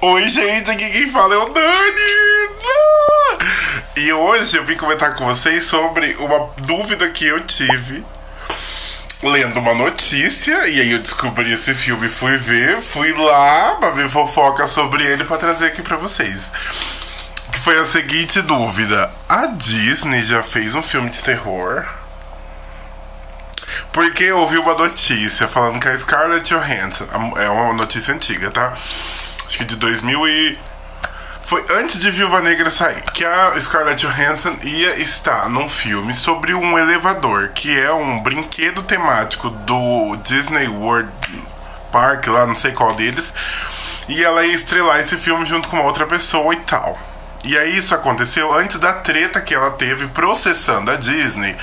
Oi, gente, aqui quem fala é o Dani. E hoje eu vim comentar com vocês sobre uma dúvida que eu tive lendo uma notícia. E aí eu descobri esse filme, fui lá pra ver fofoca sobre ele pra trazer aqui pra vocês. Que foi a seguinte dúvida: a Disney já fez um filme de terror? Porque eu ouvi uma notícia falando que a Scarlett Johansson, é uma notícia antiga, tá? Acho que de 2000 e... foi antes de Viúva Negra sair, que a Scarlett Johansson ia estar num filme sobre um elevador, que é um brinquedo temático do Disney World Park, lá não sei qual deles, e ela ia estrelar esse filme junto com uma outra pessoa e tal. E aí isso aconteceu antes da treta que ela teve processando a Disney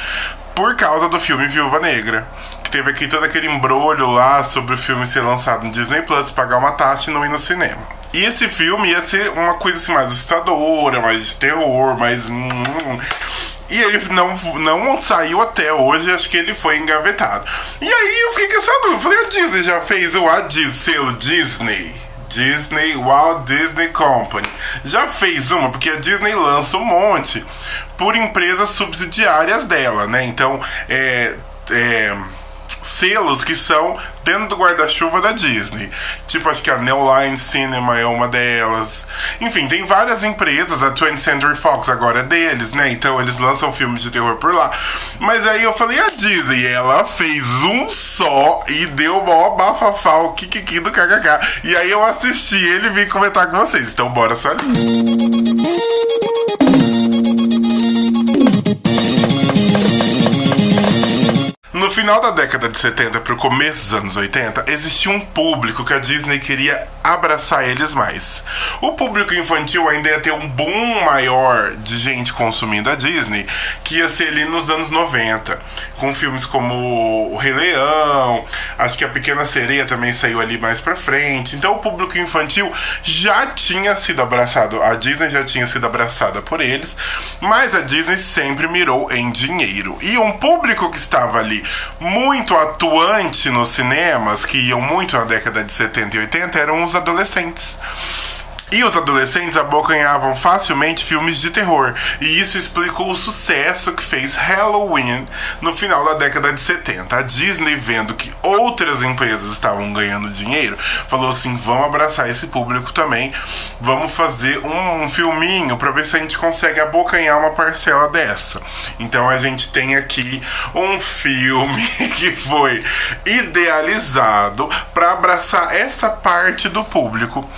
por causa do filme Viúva Negra. Que teve aqui todo aquele embrolho lá sobre o filme ser lançado no Disney Plus, pagar uma taxa e não ir no cinema. E esse filme ia ser uma coisa assim mais assustadora, mais de terror, mais... E ele não saiu até hoje, acho que ele foi engavetado. E aí eu fiquei com essa dúvida, falei, a Disney já fez o selo Disney, Walt Disney Company. Já fez uma, porque a Disney lança um monte por empresas subsidiárias dela, né? Então, selos que são dentro do guarda-chuva da Disney. Tipo, acho que a New Line Cinema é uma delas. Enfim, tem várias empresas. A 20th Century Fox agora é deles, né? Então eles lançam filmes de terror por lá. Mas aí eu falei, a Disney, ela fez um só e deu o maior bafafá, o kikiki do kkk. E aí eu assisti ele e vim comentar com vocês. Então bora sair. No final da década de 70 para o começo dos anos 80, existia um público que a Disney queria abraçar eles mais. O público infantil ainda ia ter um boom maior de gente consumindo a Disney, que ia ser ali nos anos 90, com filmes como O Rei Leão, acho que A Pequena Sereia também saiu ali mais pra frente. Então o público infantil já tinha sido abraçado, a Disney já tinha sido abraçada por eles, mas a Disney sempre mirou em dinheiro. E um público que estava ali muito atuante nos cinemas, que iam muito na década de 70 e 80, eram os adolescentes. E os adolescentes abocanhavam facilmente filmes de terror. E isso explicou o sucesso que fez Halloween no final da década de 70. A Disney, vendo que outras empresas estavam ganhando dinheiro, falou assim, vamos abraçar esse público também. Vamos fazer um filminho para ver se a gente consegue abocanhar uma parcela dessa. Então a gente tem aqui um filme que foi idealizado para abraçar essa parte do público,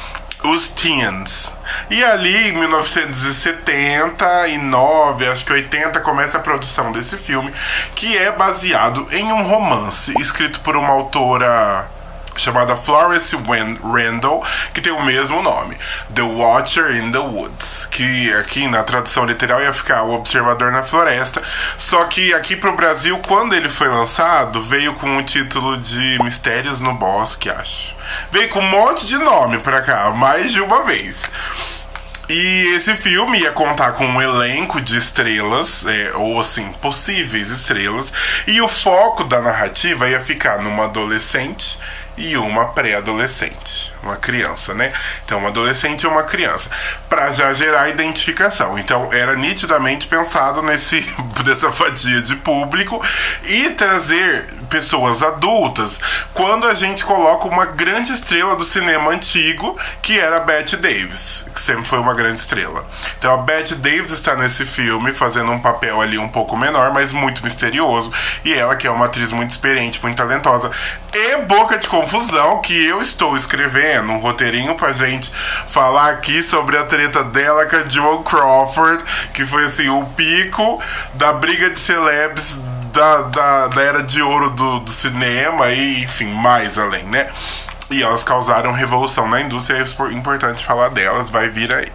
os teens. E ali em 1979, acho que 80, começa a produção desse filme, que é baseado em um romance escrito por uma autora chamada Florence Randall, que tem o mesmo nome, The Watcher in the Woods, que aqui na tradução literal ia ficar O Observador na Floresta, só que aqui pro Brasil, quando ele foi lançado, veio com o título de Mistérios no Bosque, acho. Veio com um monte de nome pra cá, mais de uma vez. E esse filme ia contar com um elenco de estrelas, ou assim, possíveis estrelas, e o foco da narrativa ia ficar numa adolescente e uma pré-adolescente, uma criança, né? Então, uma adolescente e uma criança, para já gerar identificação. Então, era nitidamente pensado dessa fatia de público e trazer pessoas adultas quando a gente coloca uma grande estrela do cinema antigo, que era a Bette Davis, que sempre foi uma grande estrela. Então, a Bette Davis está nesse filme fazendo um papel ali um pouco menor, mas muito misterioso, e ela, que é uma atriz muito experiente, muito talentosa, e boca de confusão, que eu estou escrevendo um roteirinho pra gente falar aqui sobre a treta dela com a Joan Crawford, que foi assim o pico da briga de celebs da era de ouro do cinema e enfim, mais além, né? E elas causaram revolução na indústria, é importante falar delas, vai vir aí.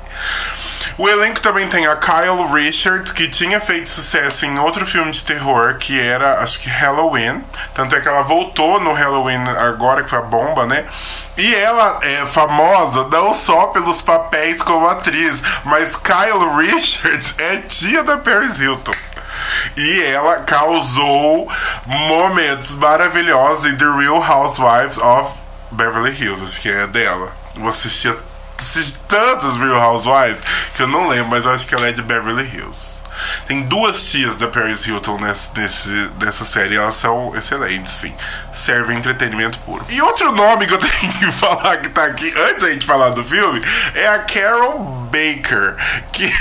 O elenco também tem a Kyle Richards, que tinha feito sucesso em outro filme de terror, que era, acho que Halloween. Tanto é que ela voltou no Halloween agora, que foi a bomba, né? E ela é famosa não só pelos papéis como atriz, mas Kyle Richards é tia da Paris Hilton. E ela causou momentos maravilhosos em The Real Housewives of Beverly Hills, acho que é dela. Vou assistir assisti tantos Real Housewives que eu não lembro, mas eu acho que ela é de Beverly Hills. Tem duas tias da Paris Hilton nessa série. Elas são excelentes, sim. Servem entretenimento puro. E outro nome que eu tenho que falar que tá aqui, antes da gente falar do filme, é a Carol Baker. Que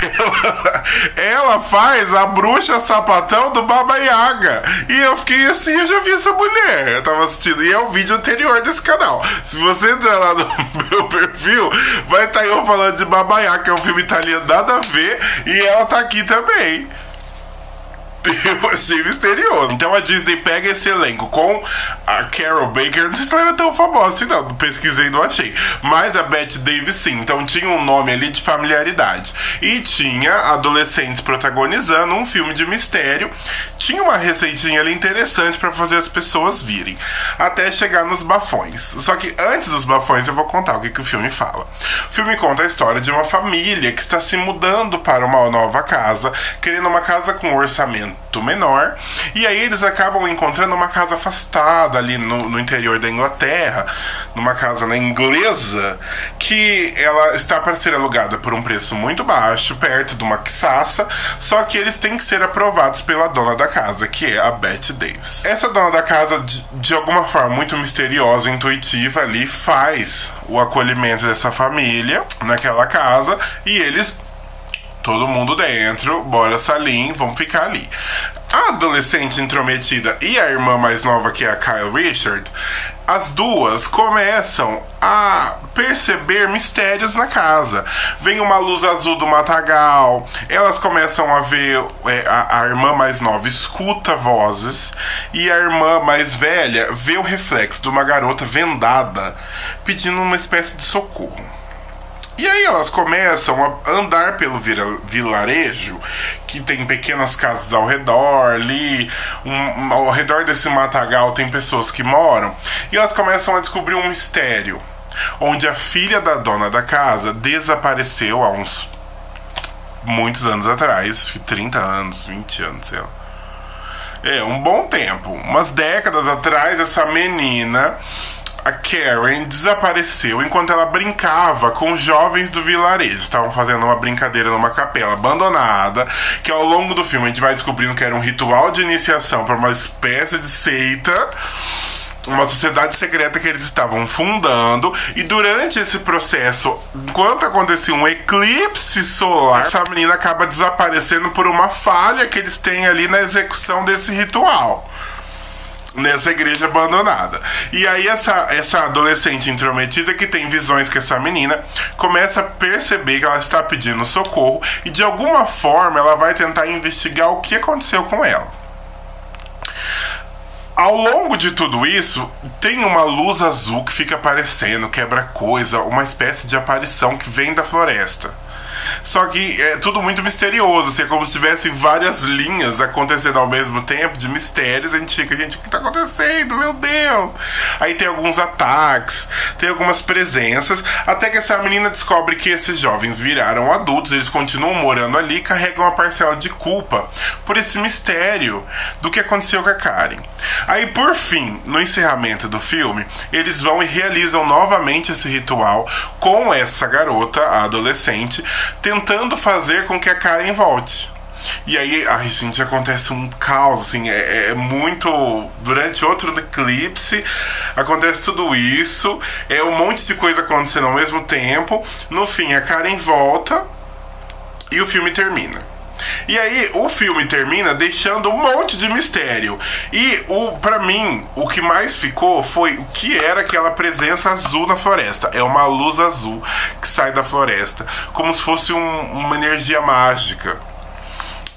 ela faz a bruxa sapatão do Baba Yaga. E eu fiquei assim, eu já vi essa mulher. Eu tava assistindo. E é o vídeo anterior desse canal. Se você entrar lá no meu perfil, vai estar eu falando de Baba Yaga, que é um filme italiano nada a ver. E ela tá aqui também. Eu achei misterioso. Então a Disney pega esse elenco com a Carol Baker. Não sei se ela era tão famosa assim, não. Pesquisei e não achei. Mas a Bette Davis, sim. Então tinha um nome ali de familiaridade. E tinha adolescentes protagonizando um filme de mistério. Tinha uma receitinha ali interessante pra fazer as pessoas virem. Até chegar nos bafões. Só que antes dos bafões eu vou contar o que o filme fala. O filme conta a história de uma família que está se mudando para uma nova casa, querendo uma casa com orçamento menor, e aí eles acabam encontrando uma casa afastada ali no interior da Inglaterra, numa casa na inglesa, que ela está para ser alugada por um preço muito baixo, perto de uma quiçaça, só que eles têm que ser aprovados pela dona da casa, que é a Bette Davis. Essa dona da casa, de alguma forma muito misteriosa, intuitiva ali, faz o acolhimento dessa família naquela casa, e eles... todo mundo dentro, bora Salim, vamos ficar ali. A adolescente intrometida e a irmã mais nova, que é a Kyle Richard, as duas começam a perceber mistérios na casa. Vem uma luz azul do matagal, elas começam a ver, a irmã mais nova escuta vozes, e a irmã mais velha vê o reflexo de uma garota vendada pedindo uma espécie de socorro. E aí elas começam a andar pelo vilarejo, que tem pequenas casas ao redor ali, ao redor desse matagal tem pessoas que moram, e elas começam a descobrir um mistério, onde a filha da dona da casa desapareceu há muitos anos atrás, 30 anos, 20 anos, sei lá. Um bom tempo, umas décadas atrás, essa menina... a Karen desapareceu enquanto ela brincava com os jovens do vilarejo. Estavam fazendo uma brincadeira numa capela abandonada, que ao longo do filme a gente vai descobrindo que era um ritual de iniciação para uma espécie de seita, uma sociedade secreta que eles estavam fundando. E durante esse processo, enquanto acontecia um eclipse solar, essa menina acaba desaparecendo por uma falha que eles têm ali na execução desse ritual, nessa igreja abandonada. E aí essa adolescente intrometida, que tem visões com essa menina, começa a perceber que ela está pedindo socorro, e de alguma forma ela vai tentar investigar o que aconteceu com ela. Ao longo de tudo isso, tem uma luz azul que fica aparecendo, quebra coisa, uma espécie de aparição que vem da floresta. Só que é tudo muito misterioso, assim, é como se tivesse várias linhas acontecendo ao mesmo tempo, de mistérios. A gente fica, gente, o que tá acontecendo? Meu Deus! Aí tem alguns ataques, tem algumas presenças, até que essa menina descobre que esses jovens viraram adultos, eles continuam morando ali e carregam uma parcela de culpa por esse mistério do que aconteceu com a Karen. Aí, por fim, no encerramento do filme, eles vão e realizam novamente esse ritual com essa garota, a adolescente, tentando fazer com que a Karen volte. E aí, gente, acontece um caos, assim, é muito... Durante outro eclipse, acontece tudo isso, um monte de coisa acontecendo ao mesmo tempo. No fim, a Karen volta e o filme termina. E aí, o filme termina deixando um monte de mistério. E, pra mim, o que mais ficou foi o que era aquela presença azul na floresta. É uma luz azul que sai da floresta, como se fosse uma energia mágica.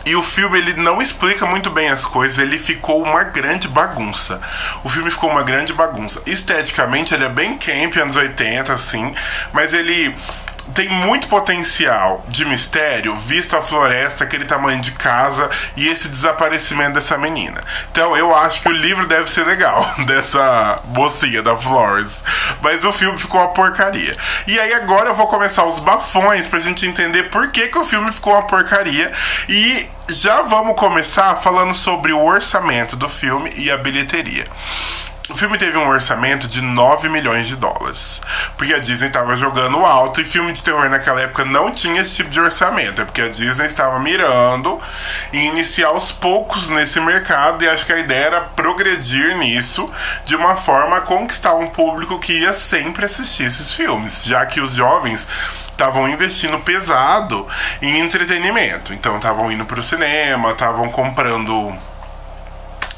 E o filme, ele não explica muito bem as coisas, ele ficou uma grande bagunça. O filme ficou uma grande bagunça. Esteticamente, ele é bem camp, anos 80, assim, mas ele tem muito potencial de mistério, visto a floresta, aquele tamanho de casa e esse desaparecimento dessa menina. Então eu acho que o livro deve ser legal, dessa mocinha da Flores, mas o filme ficou uma porcaria. E aí agora eu vou começar os bafões pra gente entender por que o filme ficou uma porcaria, e já vamos começar falando sobre o orçamento do filme e a bilheteria. O filme teve um orçamento de 9 milhões de dólares. Porque a Disney estava jogando alto e filme de terror naquela época não tinha esse tipo de orçamento. É porque a Disney estava mirando e iniciar aos poucos nesse mercado. E acho que a ideia era progredir nisso de uma forma a conquistar um público que ia sempre assistir esses filmes. Já que os jovens estavam investindo pesado em entretenimento. Então estavam indo pro cinema, estavam comprando...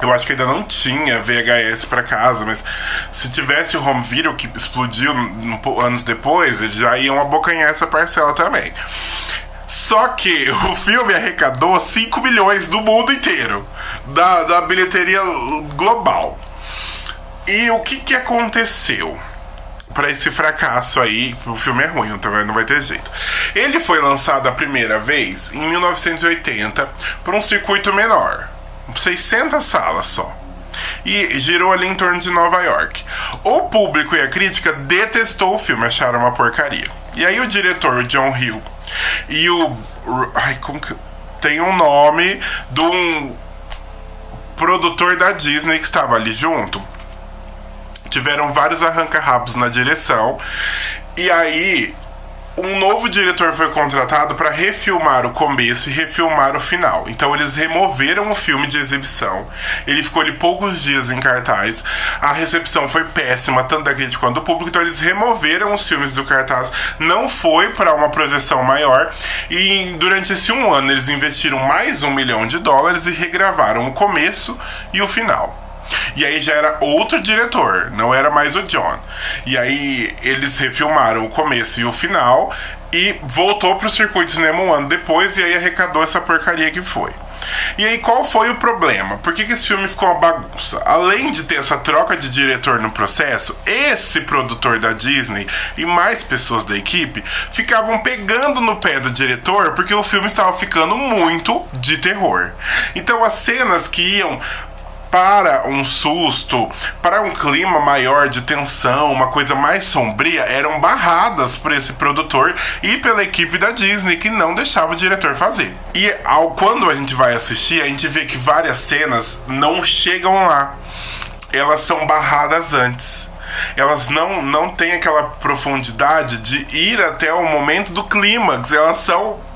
Eu acho que ainda não tinha VHS pra casa, mas se tivesse o home video que explodiu anos depois, eles já iam abocanhar essa parcela também. Só que o filme arrecadou 5 milhões do mundo inteiro, da bilheteria global. E o que aconteceu pra esse fracasso aí? O filme é ruim, não vai ter jeito. Ele foi lançado a primeira vez em 1980 por um circuito menor, 600 salas só, e girou ali em torno de Nova York. O público e a crítica detestou o filme, acharam uma porcaria. E aí o diretor, o John Hill, e o... tem um nome de um produtor da Disney que estava ali junto. Tiveram vários arranca-rabos na direção. E aí um novo diretor foi contratado para refilmar o começo e refilmar o final. Então eles removeram o filme de exibição. Ele ficou ali poucos dias em cartaz. A recepção foi péssima, tanto da crítica quanto do público. Então eles removeram os filmes do cartaz. Não foi para uma projeção maior. E durante esse um ano eles investiram mais 1 milhão de dólares e regravaram o começo e o final. E aí já era outro diretor, não era mais o John. E aí eles refilmaram o começo e o final e voltou pro circuito de cinema um ano depois, e aí arrecadou essa porcaria que foi. E aí qual foi o problema? Por que esse filme ficou uma bagunça? Além de ter essa troca de diretor no processo, esse produtor da Disney e mais pessoas da equipe ficavam pegando no pé do diretor porque o filme estava ficando muito de terror. Então as cenas que iam para um susto, para um clima maior de tensão, uma coisa mais sombria, eram barradas por esse produtor e pela equipe da Disney, que não deixava o diretor fazer. E quando a gente vai assistir, a gente vê que várias cenas não chegam lá. Elas são barradas antes. Elas não têm aquela profundidade de ir até o momento do clímax. Elas são...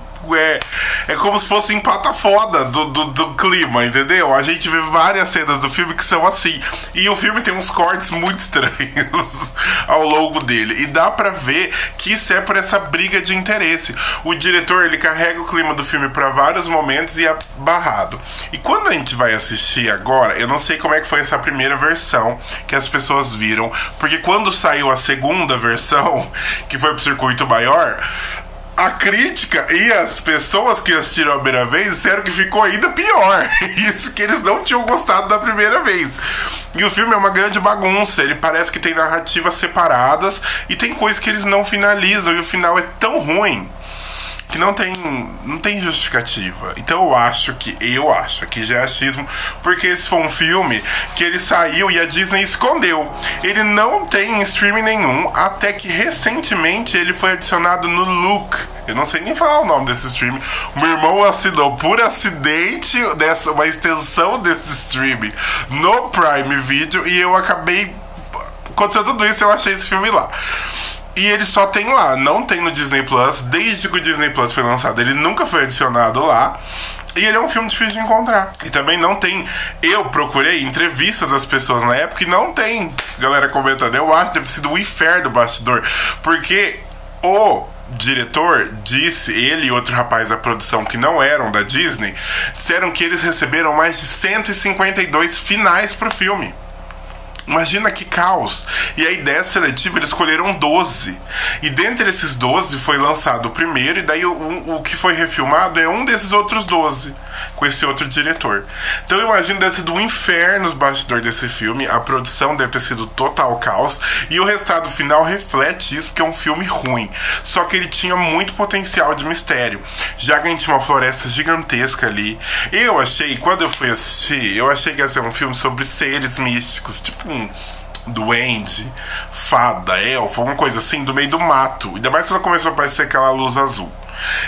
É como se fosse empata foda do clima, entendeu? A gente vê várias cenas do filme que são assim. E o filme tem uns cortes muito estranhos ao longo dele. E dá pra ver que isso é por essa briga de interesse. O diretor, ele carrega o clima do filme pra vários momentos e é barrado. E quando a gente vai assistir agora, eu não sei como é que foi essa primeira versão que as pessoas viram. Porque quando saiu a segunda versão, que foi pro circuito maior, a crítica e as pessoas que assistiram a primeira vez disseram que ficou ainda pior. Isso que eles não tinham gostado da primeira vez. E o filme é uma grande bagunça. Ele parece que tem narrativas separadas e tem coisas que eles não finalizam. E o final é tão ruim que não tem justificativa. Então eu acho que já é achismo, porque esse foi um filme que ele saiu e a Disney escondeu. Ele não tem streaming nenhum, até que recentemente ele foi adicionado no Look. Eu não sei nem falar o nome desse streaming. O meu irmão assinou por acidente uma extensão desse streaming no Prime Video e eu acabei... Aconteceu tudo isso, eu achei esse filme lá. E ele só tem lá, não tem no Disney Plus. Desde que o Disney Plus foi lançado, ele nunca foi adicionado lá. E ele é um filme difícil de encontrar. E também não tem... Eu procurei entrevistas das pessoas na época e não tem galera comentando. Eu acho que deve ter sido um inferno do bastidor. Porque o diretor disse, ele e outro rapaz da produção que não eram da Disney, disseram que eles receberam mais de 152 finais pro filme. Imagina que caos. E a ideia seletiva, eles escolheram 12. E dentre esses 12 foi lançado o primeiro. E daí o que foi refilmado é um desses outros 12, com esse outro diretor. Então eu imagino que deve ter sido um inferno os bastidores desse filme. A produção deve ter sido total caos. E o resultado final reflete isso, porque é um filme ruim. Só que ele tinha muito potencial de mistério, já que a gente tinha uma floresta gigantesca ali. Eu achei, quando eu fui assistir, eu achei que ia ser um filme sobre seres místicos, tipo duende, fada, elfo, alguma coisa assim, do meio do mato. Ainda mais quando começou a aparecer aquela luz azul.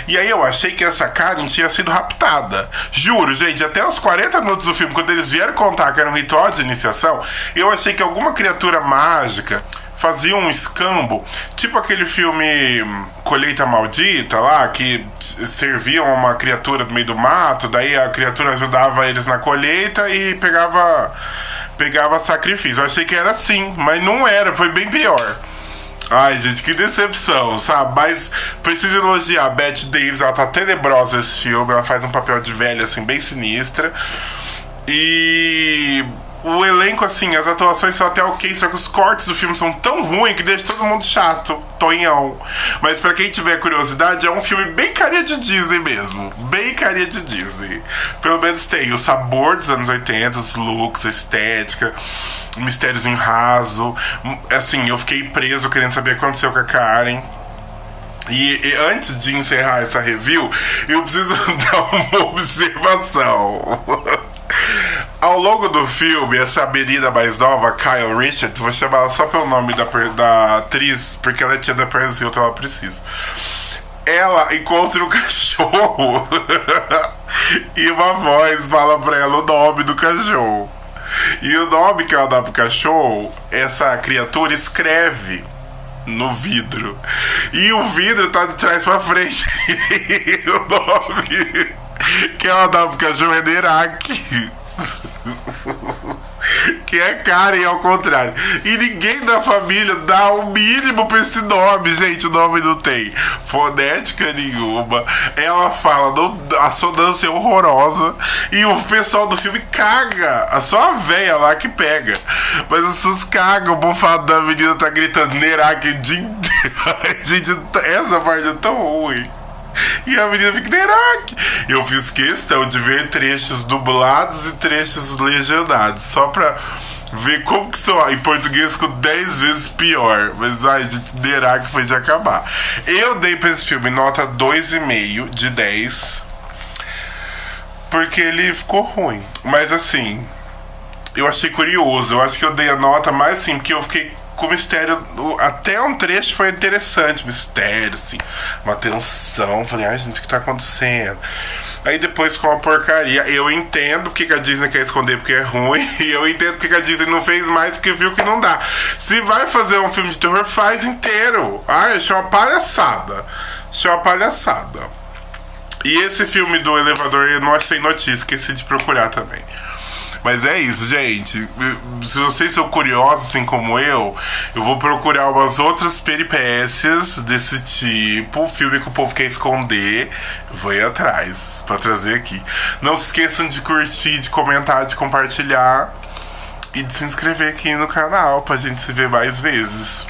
E aí eu achei que essa Karen tinha sido raptada. Juro, gente, até os 40 minutos do filme, quando eles vieram contar que era um ritual de iniciação, eu achei que alguma criatura mágica fazia um escambo, tipo aquele filme Colheita Maldita lá, que serviam uma criatura do meio do mato, daí a criatura ajudava eles na colheita e pegava sacrifício. Eu achei que era assim, mas não era, foi bem pior. Ai, gente, que decepção, sabe? Mas preciso elogiar a Bette Davis, ela tá tenebrosa nesse filme, ela faz um papel de velha, assim, bem sinistra. E o elenco, assim, as atuações são até ok, só que os cortes do filme são tão ruins que deixa todo mundo chato, tonhão. Mas pra quem tiver curiosidade, é um filme bem carinha de Disney mesmo, bem carinha de Disney. Pelo menos tem o sabor dos anos 80, os looks, a estética, o mistériozinho raso. Assim, eu fiquei preso querendo saber o que aconteceu com a Karen. E antes de encerrar essa review, eu preciso dar uma observação. Ao longo do filme, essa menina mais nova, Kyle Richards, vou chamar ela só pelo nome da atriz, porque ela é tia da Paris Hilton, ela precisa. Ela encontra um cachorro e uma voz fala pra ela o nome do cachorro. E o nome que ela dá pro cachorro, essa criatura escreve no vidro. E o vidro tá de trás pra frente. E o nome que ela dá pro cachorro é Nerak. Que é Karen ao contrário. E ninguém da família dá o mínimo pra esse nome, gente. O nome não tem fonética nenhuma. Ela fala, a sonância é horrorosa. E o pessoal do filme caga. Só a véia lá que pega. Mas as pessoas cagam. O bufado da menina tá gritando Nerak. Gente, essa parte é tão ruim. E a menina fica Nerak. Eu fiz questão de ver trechos dublados e trechos legendados, só pra ver como que soa em português com 10 vezes pior. Mas ai, gente, Nerak foi de acabar. Eu dei pra esse filme nota 2,5 de 10, porque ele ficou ruim. Mas assim, eu achei curioso. Eu acho que eu dei a nota mais assim, porque eu fiquei com o mistério. Até um trecho foi interessante, mistério, assim, uma tensão. Falei, ai, gente, o que tá acontecendo? Aí depois com a porcaria. Eu entendo porque a Disney quer esconder porque é ruim. E eu entendo porque a Disney não fez mais porque viu que não dá. Se vai fazer um filme de terror, faz inteiro. Ai, achei uma palhaçada. Achei uma palhaçada. E esse filme do elevador eu não achei notícia, esqueci de procurar também. Mas é isso, gente. Se vocês são curiosos, assim como eu vou procurar umas outras peripécias desse tipo. Filme que o povo quer esconder, vou ir atrás pra trazer aqui. Não se esqueçam de curtir, de comentar, de compartilhar e de se inscrever aqui no canal pra gente se ver mais vezes.